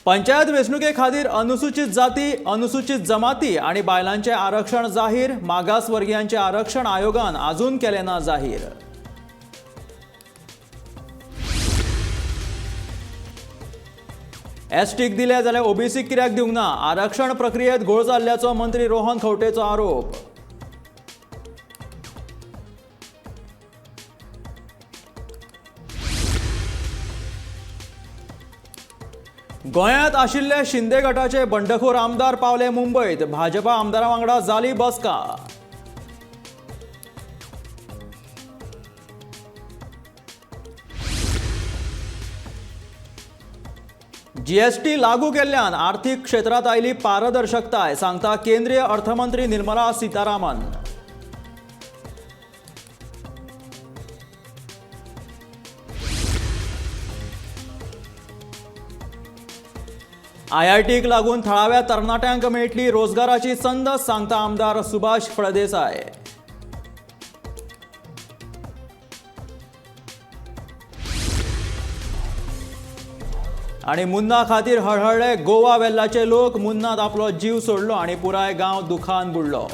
पंचायत वेंचणुके खातीर अनुसूचित जाती, अनुसूचित जमाती आणि बायलांचे आरक्षण जाहीर। मागासवर्गीयांचे आरक्षण आयोगान अजून केले ना जाहीर। एसटीक दिले जाल्यार ओबीसीक कित्याक दिवंक ना? आरक्षण प्रक्रियेत घोळ जाल्ल्याचो मंत्री रोहन खंवटेचो आरोप। गोंयांत आशिल्ले शिंदे गटाचे बंडखोर आमदार पावले मुंबईत। भाजपा आमदारां वांगडा जाली बसका। जीएसटी लागू केल्ल्यान आर्थीक क्षेत्रांत आयली पारदर्शकताय, सांगता केंद्रीय अर्थमंत्री निर्मला सीतारामन। आयआयटीक लागून थळाव्या तरणाट्यांक मेळटली रोजगाराची संद, सांगता आमदार सुभाष फळदेसाय। आणि मुन्ना खातीर हळहळ्ळे गोवा वेल्लाचे लोक। मुन्नात आपलो जीव सोडलो आणि पुराय गांव दुखान बुडलो।